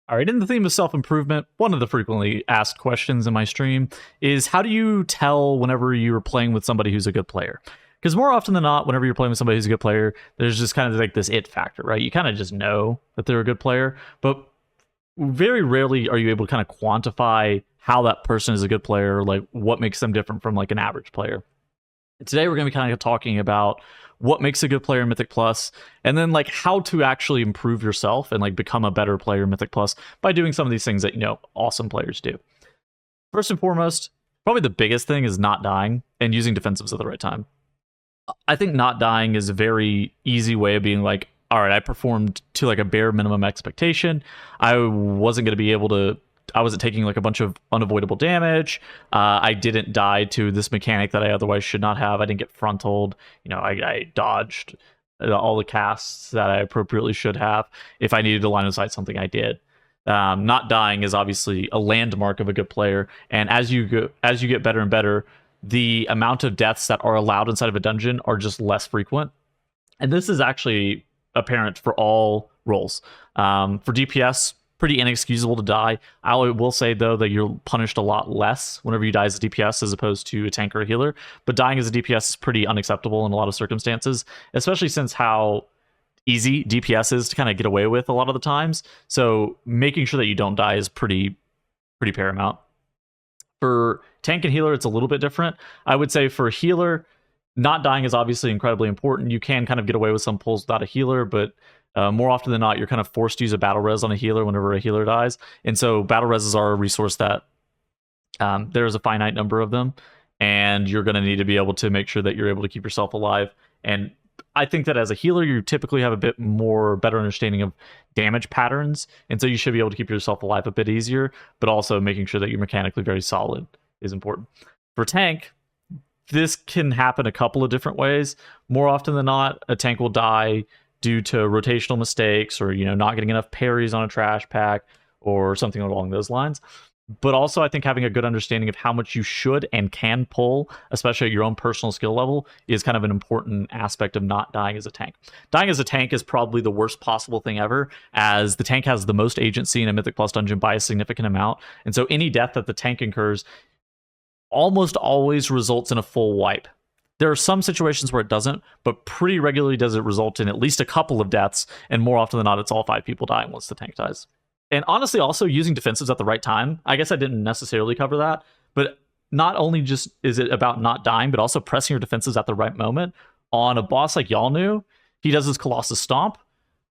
All right, in the theme of self-improvement, one of the frequently asked questions in my stream is how do you tell whenever you're playing with somebody who's a good player? Because more often than not, whenever you're playing with somebody who's a good player, there's just kind of like this it factor, right? You kind of just know that they're a good player, but very rarely are you able to kind of quantify how that person is a good player, like what makes them different from like an average player. Today we're going to be kind of talking about what makes a good player in Mythic Plus, and then like how to actually improve yourself and like become a better player in Mythic Plus by doing some of these things that, you know, awesome players do. First and foremost, probably the biggest thing is not dying and using defensives at the right time. I think not dying is a very easy way of being like, all right, I performed to like a bare minimum expectation. I wasn't going to be able to, I wasn't taking like a bunch of unavoidable damage. I didn't die to this mechanic that I otherwise should not have. I didn't get frontaled. You know, I dodged all the casts that I appropriately should have. If I needed to line of sight something, I did. Not dying is obviously a landmark of a good player, and as you get better and better, the amount of deaths that are allowed inside of a dungeon are just less frequent. And this is actually apparent for all roles. For DPS, pretty inexcusable to die. I will say, though, that you're punished a lot less whenever you die as a DPS as opposed to a tank or a healer. But dying as a DPS is pretty unacceptable in a lot of circumstances, especially since how easy DPS is to kind of get away with a lot of the times. So making sure that you don't die is pretty paramount. For tank and healer, it's a little bit different. I would say for healer, not dying is obviously incredibly important. You can kind of get away with some pulls without a healer, but more often than not, you're kind of forced to use a battle res on a healer whenever a healer dies. And so battle reses are a resource that there's a finite number of them, and you're going to need to be able to make sure that you're able to keep yourself alive. And I think that as a healer, you typically have a bit more better understanding of damage patterns, and so you should be able to keep yourself alive a bit easier, but also making sure that you're mechanically very solid is important. For tank, this can happen a couple of different ways. More often than not, a tank will die due to rotational mistakes or, you know, not getting enough parries on a trash pack or something along those lines. But also, I think having a good understanding of how much you should and can pull, especially at your own personal skill level, is kind of an important aspect of not dying as a tank. Dying as a tank is probably the worst possible thing ever, as the tank has the most agency in a Mythic Plus dungeon by a significant amount. And so any death that the tank incurs almost always results in a full wipe. There are some situations where it doesn't, but pretty regularly does it result in at least a couple of deaths, and more often than not, it's all 5 people dying once the tank dies. And honestly, also using defensives at the right time. I guess I didn't necessarily cover that, but not only just is it about not dying, but also pressing your defenses at the right moment. On a boss like Yalnu, he does his Colossus Stomp,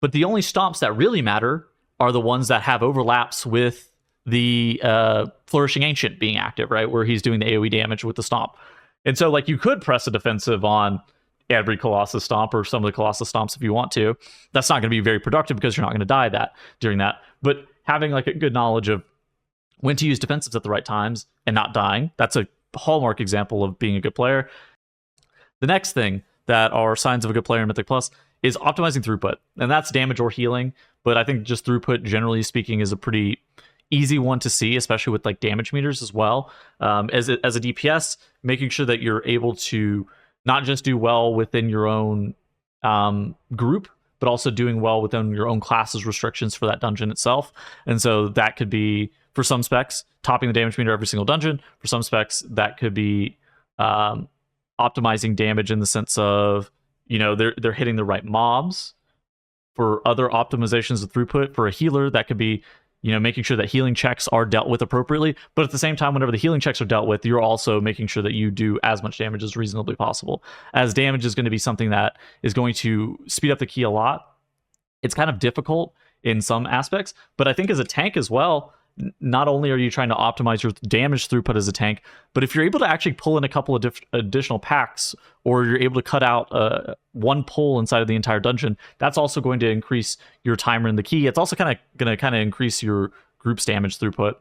but the only stomps that really matter are the ones that have overlaps with the Flourishing Ancient being active, right? Where he's doing the AoE damage with the Stomp. And so, like, you could press a defensive on every Colossus Stomp or some of the Colossus Stomps if you want to. That's not going to be very productive because you're not going to die during that. But having like a good knowledge of when to use defensives at the right times and not dying, that's a hallmark example of being a good player. The next thing that are signs of a good player in Mythic Plus is optimizing throughput. And that's damage or healing. But I think just throughput, generally speaking, is a pretty easy one to see, especially with like damage meters as well. As a DPS, making sure that you're able to not just do well within your own group, but also doing well within your own class's restrictions for that dungeon itself. And so that could be, for some specs, topping the damage meter every single dungeon. For some specs, that could be optimizing damage in the sense of, you know, they're hitting the right mobs. For other optimizations of throughput, for a healer, that could be, you know, making sure that healing checks are dealt with appropriately. But at the same time, whenever the healing checks are dealt with, you're also making sure that you do as much damage as reasonably possible. As damage is going to be something that is going to speed up the key a lot. It's kind of difficult in some aspects, but I think as a tank as well, not only are you trying to optimize your damage throughput as a tank, but if you're able to actually pull in a couple of additional packs, or you're able to cut out one pull inside of the entire dungeon, that's also going to increase your timer in the key. It's also going to increase your group's damage throughput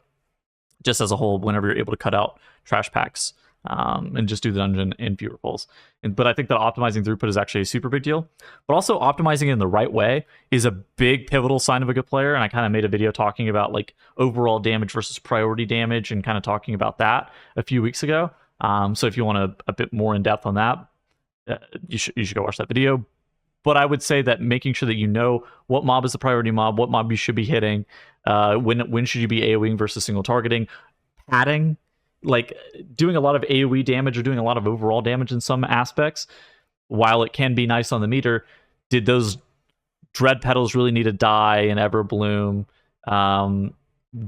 just as a whole whenever you're able to cut out trash packs and just do the dungeon in fewer pulls. But I think that optimizing throughput is actually a super big deal. But also optimizing it in the right way is a big pivotal sign of a good player. And I kind of made a video talking about like overall damage versus priority damage and kind of talking about that a few weeks ago. So if you want a bit more in depth on that, you should go watch that video. But I would say that making sure that you know what mob is the priority mob, what mob you should be hitting, when should you be AoEing versus single targeting, padding, like doing a lot of AoE damage or doing a lot of overall damage in some aspects, while it can be nice on the meter, did those dread petals really need to die in Everbloom?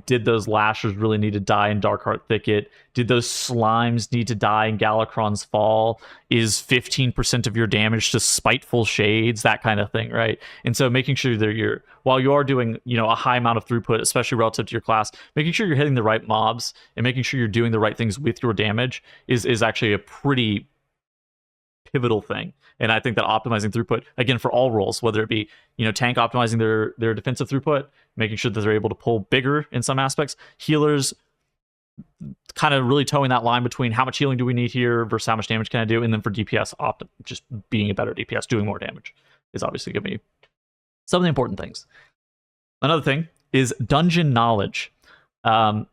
Did those lashers really need to die in Darkheart Thicket? Did those slimes need to die in Galakron's Fall? Is 15% of your damage to Spiteful Shades? That kind of thing, right? And so making sure that you're, while you are doing, a high amount of throughput, especially relative to your class, making sure you're hitting the right mobs and making sure you're doing the right things with your damage is actually a pretty pivotal thing. And I think that optimizing throughput, again, for all roles, whether it be, tank optimizing their defensive throughput, making sure that they're able to pull bigger in some aspects, healers kind of really towing that line between how much healing do we need here versus how much damage can I do, and then for DPS, just being a better DPS, doing more damage is obviously going to be some of the important things. Another thing is dungeon knowledge. And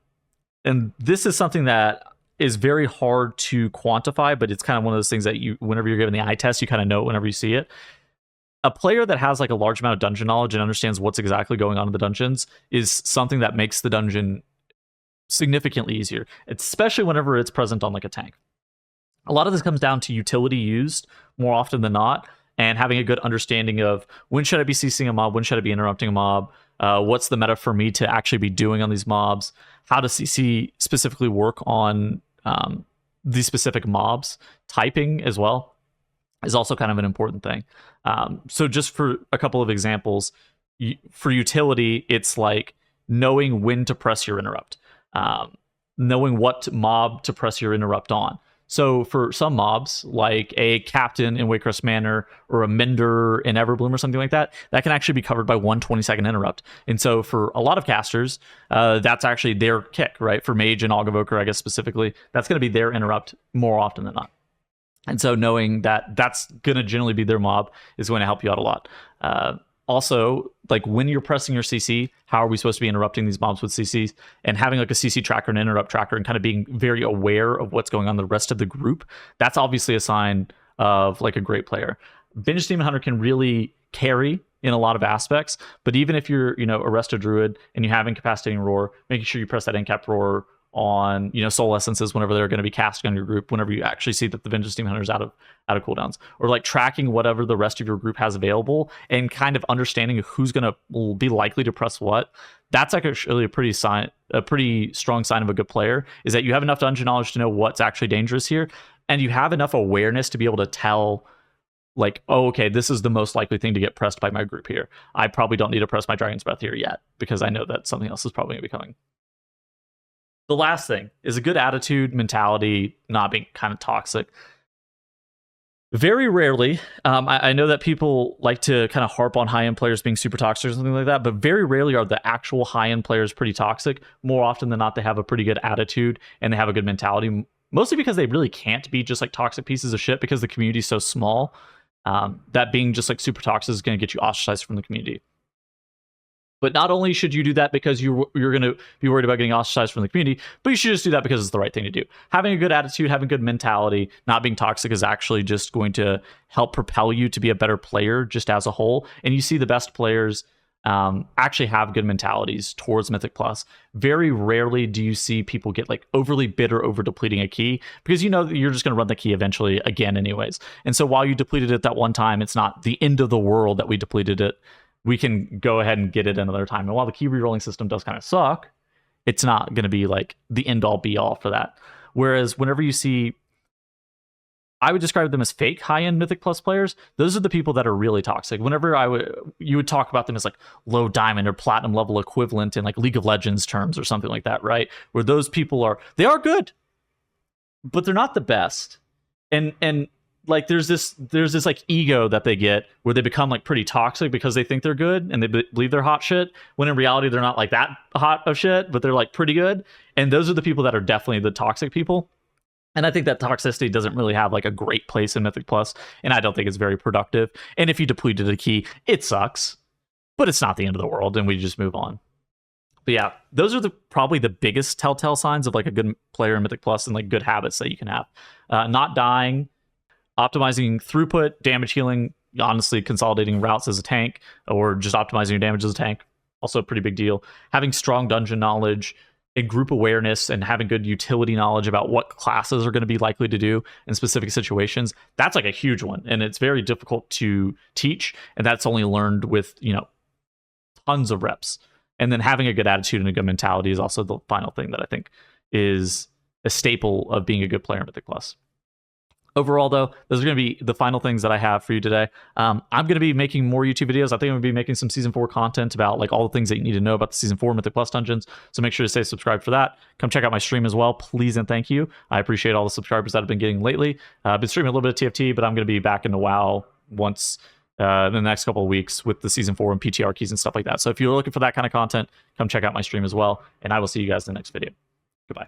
this is something that is very hard to quantify, but it's kind of one of those things that whenever you're given the eye test, you kind of know it whenever you see it. A player that has like a large amount of dungeon knowledge and understands what's exactly going on in the dungeons is something that makes the dungeon significantly easier, especially whenever it's present on like a tank. A lot of this comes down to utility used more often than not, and having a good understanding of when should I be CCing a mob, when should I be interrupting a mob, what's the meta for me to actually be doing on these mobs, how to CC specifically work on these specific mobs. Typing as well is also kind of an important thing. So just for a couple of examples, for utility, it's like knowing when to press your interrupt, knowing what mob to press your interrupt on. So for some mobs, like a Captain in Waycrest Manor or a Mender in Everbloom or something like that, that can actually be covered by one 20-second interrupt. And so for a lot of casters, that's actually their kick, right? For Mage and Augovoker, I guess specifically, that's going to be their interrupt more often than not. And so knowing that that's going to generally be their mob is going to help you out a lot. Also, like when you're pressing your CC, how are we supposed to be interrupting these mobs with CCs? And having like a CC tracker and interrupt tracker and kind of being very aware of what's going on in the rest of the group, that's obviously a sign of like a great player. Vengeful Demon Hunter can really carry in a lot of aspects, but even if you're, a Resto Druid and you have Incapacitating Roar, making sure you press that Incap Roar on soul essences whenever they're going to be casting on your group, whenever you actually see that the Vengeance Demon Hunter is out of cooldowns, or like tracking whatever the rest of your group has available and kind of understanding who's going to be likely to press what. That's actually a pretty strong sign of a good player, is that you have enough dungeon knowledge to know what's actually dangerous here, and you have enough awareness to be able to tell, like, oh, okay, this is the most likely thing to get pressed by my group here. I probably don't need to press my Dragon's Breath here yet because I know that something else is probably going to be coming. The last thing is a good attitude, mentality, not being kind of toxic. Very rarely, I know that people like to kind of harp on high-end players being super toxic or something like that, but very rarely are the actual high-end players pretty toxic. More often than not, they have a pretty good attitude and they have a good mentality, mostly because they really can't be just like toxic pieces of shit because the community is so small. That being just like super toxic is going to get you ostracized from the community. But not only should you do that because you're going to be worried about getting ostracized from the community, but you should just do that because it's the right thing to do. Having a good attitude, having a good mentality, not being toxic is actually just going to help propel you to be a better player just as a whole. And you see the best players actually have good mentalities towards Mythic Plus. Very rarely do you see people get like overly bitter over depleting a key, because that you're just going to run the key eventually again anyways. And so while you depleted it that one time, it's not the end of the world that we depleted it. We can go ahead and get it another time. And while the key rerolling system does kind of suck, it's not going to be like the end all be all for that. Whereas whenever you see, I would describe them as fake high-end Mythic Plus players, those are the people that are really toxic. Whenever you would talk about them as like low diamond or platinum level equivalent in like League of Legends terms or something like that, right? Where those people they are good, but they're not the best. And like there's this like ego that they get where they become like pretty toxic because they think they're good and they believe they're hot shit, when in reality they're not like that hot of shit, but they're like pretty good. And those are the people that are definitely the toxic people. And I think that toxicity doesn't really have like a great place in Mythic Plus, and I don't think it's very productive. And if you depleted a key, it sucks, but it's not the end of the world, and we just move on. But yeah, those are probably the biggest telltale signs of like a good player in Mythic Plus, and like good habits that you can have. Not dying, optimizing throughput, damage healing, honestly, consolidating routes as a tank or just optimizing your damage as a tank, also a pretty big deal. Having strong dungeon knowledge and group awareness and having good utility knowledge about what classes are going to be likely to do in specific situations, that's like a huge one. And it's very difficult to teach. And that's only learned with, tons of reps. And then having a good attitude and a good mentality is also the final thing that I think is a staple of being a good player in Mythic Plus. Overall, though, those are going to be the final things that I have for you today. I'm going to be making more YouTube videos. I think I'm going to be making some Season 4 content about like all the things that you need to know about the Season 4 Mythic Plus dungeons. So make sure to stay subscribed for that. Come check out my stream as well, please and thank you. I appreciate all the subscribers that I've been getting lately. I've been streaming a little bit of TFT, but I'm going to be back into WoW once in the next couple of weeks with the Season 4 and PTR keys and stuff like that. So if you're looking for that kind of content, come check out my stream as well. And I will see you guys in the next video.